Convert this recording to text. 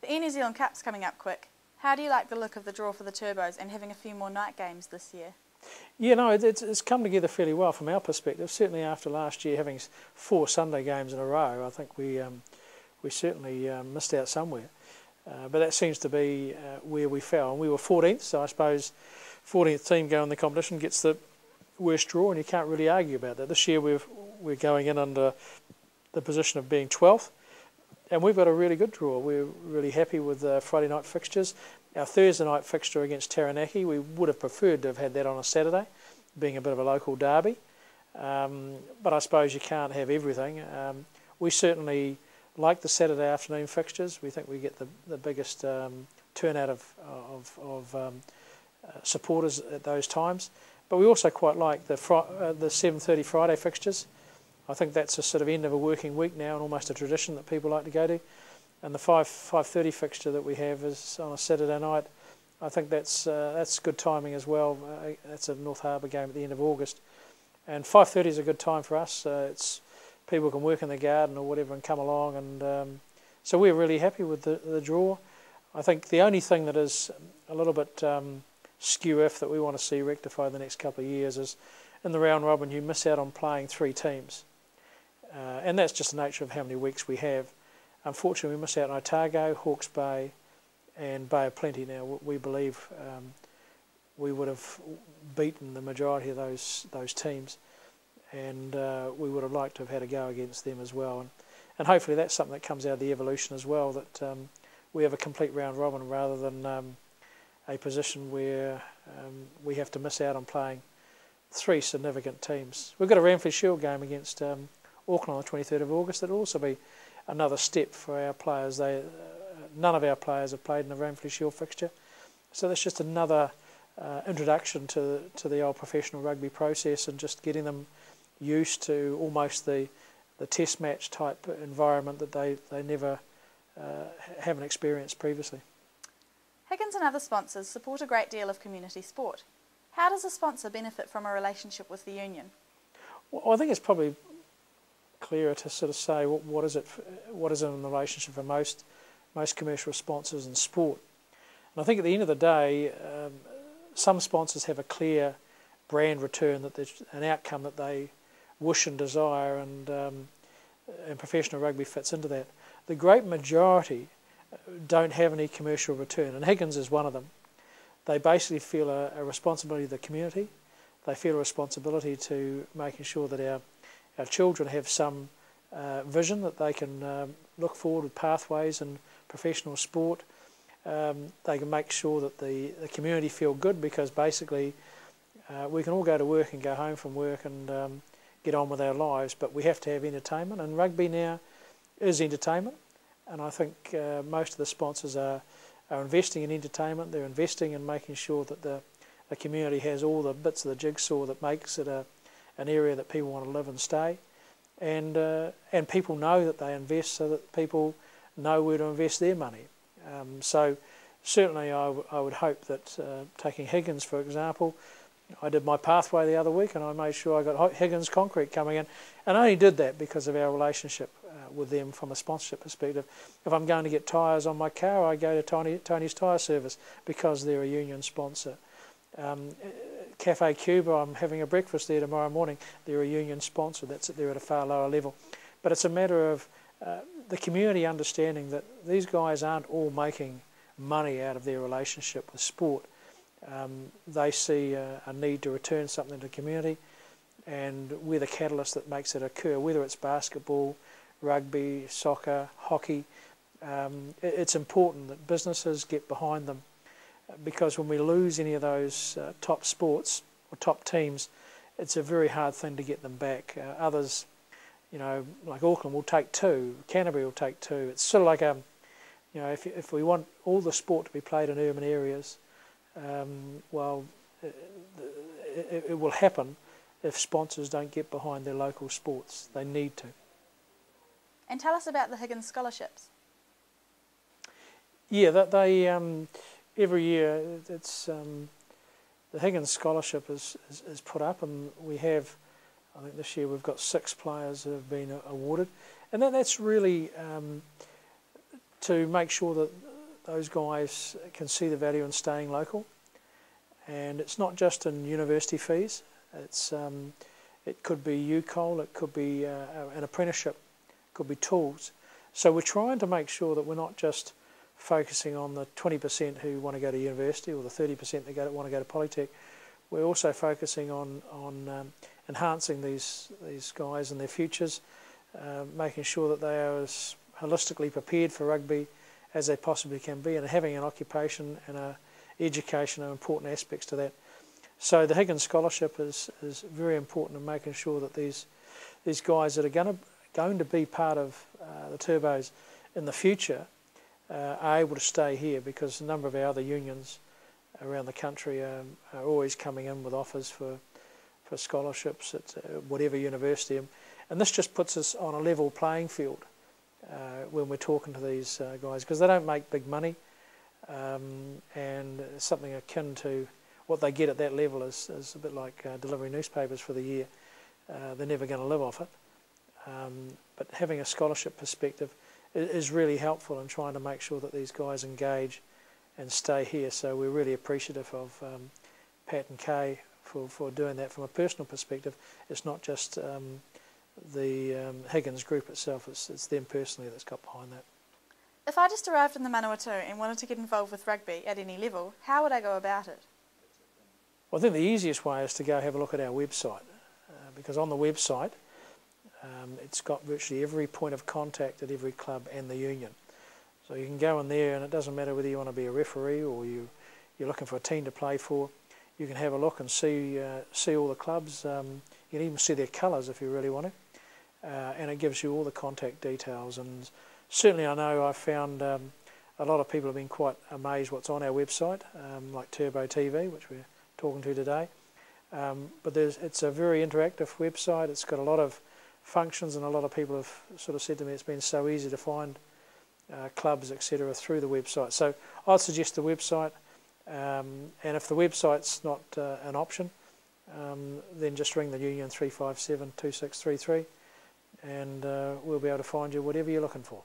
The Air New Zealand Cup's coming up quick. How do you like the look of the draw for the Turbos and having a few more night games this year? Yeah, no, it's come together fairly well from our perspective. Certainly after last year having 4 Sunday games in a row, I think we certainly missed out somewhere. But that seems to be where we fell. And we were 14th, so I suppose 14th team going in the competition gets the worst draw, and you can't really argue about that. This year we're going in under the position of being 12th, and we've got a really good draw. We're really happy with the Friday night fixtures. Our Thursday night fixture against Taranaki, we would have preferred to have had that on a Saturday, being a bit of a local derby. But I suppose you can't have everything. We certainly like the Saturday afternoon fixtures. We think we get the biggest turnout of supporters at those times. But we also quite like the 7:30 Friday fixtures. I think that's a sort of end of a working week now and almost a tradition that people like to go to. And the 5:30 fixture that we have is on a Saturday night. I think that's good timing as well. That's a North Harbour game at the end of August. And 5:30 is a good time for us. It's people can work in the garden or whatever and come along. And so we're really happy with the draw. I think the only thing that is a little bit skew-if that we want to see rectified the next couple of years is in the round robin you miss out on playing 3 teams. And that's just the nature of how many weeks we have. Unfortunately, we miss out on Otago, Hawke's Bay and Bay of Plenty. Now, we believe we would have beaten the majority of those teams, and we would have liked to have had a go against them as well. And hopefully that's something that comes out of the evolution as well, that we have a complete round robin rather than a position where we have to miss out on playing 3 significant teams. We've got a Ramfleet Shield game against Auckland on the 23rd of August. That'll also be another step for our players. None of our players have played in a Ramfleet Shield fixture, so that's just another introduction to the old professional rugby process and just getting them used to almost the test match type environment that they never haven't experienced previously. Higgins and other sponsors support a great deal of community sport. How does a sponsor benefit from a relationship with the union? Well, I think it's probably clearer to sort of say what is it in the relationship for most commercial sponsors in sport. And I think at the end of the day, some sponsors have a clear brand return, that there's an outcome that they wish and desire, and professional rugby fits into that. The great majority don't have any commercial return, and Higgins is one of them. They basically feel a responsibility to the community. They feel a responsibility to making sure that our children have some vision that they can look forward with pathways in professional sport. They can make sure that the community feel good, because basically we can all go to work and go home from work and get on with our lives, but we have to have entertainment, and rugby now is entertainment. And I think most of the sponsors are investing in entertainment. They're investing in making sure that the community has all the bits of the jigsaw that makes it an area that people want to live and stay, and people know that they invest so that people know where to invest their money. So certainly I would hope that, taking Higgins for example, I did my pathway the other week and I made sure I got Higgins Concrete coming in, and I only did that because of our relationship with them from a sponsorship perspective. If I'm going to get tyres on my car, I go to Tony's Tyre Service because they're a union sponsor. Cafe Cuba, I'm having a breakfast there tomorrow morning. They're a union sponsor. They're at a far lower level. But it's a matter of the community understanding that these guys aren't all making money out of their relationship with sport. They see a need to return something to the community, and we're the catalyst that makes it occur, whether it's basketball, rugby, soccer, hockey. It's important that businesses get behind them, because when we lose any of those top sports or top teams, it's a very hard thing to get them back. Others, like Auckland will take 2, Canterbury will take 2. It's sort of like if we want all the sport to be played in urban areas, well, it will happen if sponsors don't get behind their local sports. They need to. And tell us about the Higgins scholarships. Yeah, they every year it's the Higgins scholarship is put up, and we have, I think this year we've got 6 players that have been awarded, and that's really to make sure that those guys can see the value in staying local. And it's not just in university fees. It could be UCOL, it could be an apprenticeship, it could be tools. So we're trying to make sure that we're not just focusing on the 20% who want to go to university or the 30% that want to go to Polytech. We're also focusing on enhancing these guys and their futures, making sure that they are as holistically prepared for rugby as they possibly can be, and having an occupation and education are important aspects to that. So the Higgins Scholarship is very important in making sure that these guys that are going to be part of the Turbos in the future are able to stay here, because a number of our other unions around the country are always coming in with offers for scholarships at whatever university. And this just puts us on a level playing field when we're talking to these guys, because they don't make big money, and something akin to what they get at that level is a bit like delivering newspapers for the year. They're never going to live off it. But having a scholarship perspective is really helpful in trying to make sure that these guys engage and stay here. So we're really appreciative of Pat and Kay for doing that. From a personal perspective, it's not just the Higgins group itself, it's them personally that's got behind that. If I just arrived in the Manawatu and wanted to get involved with rugby at any level, how would I go about it? Well, I think the easiest way is to go have a look at our website, because on the website it's got virtually every point of contact at every club and the union. So you can go in there, and it doesn't matter whether you want to be a referee or you're looking for a team to play for. You can have a look and see all the clubs. You can even see their colours if you really want to, and it gives you all the contact details. And certainly I know I've found a lot of people have been quite amazed what's on our website, like Turbo TV, which we're talking to today. But it's a very interactive website. It's got a lot of functions, and a lot of people have sort of said to me it's been so easy to find clubs, etc., through the website. So I'd suggest the website, and if the website's not an option, then just ring the union 357 2633, and we'll be able to find you whatever you're looking for.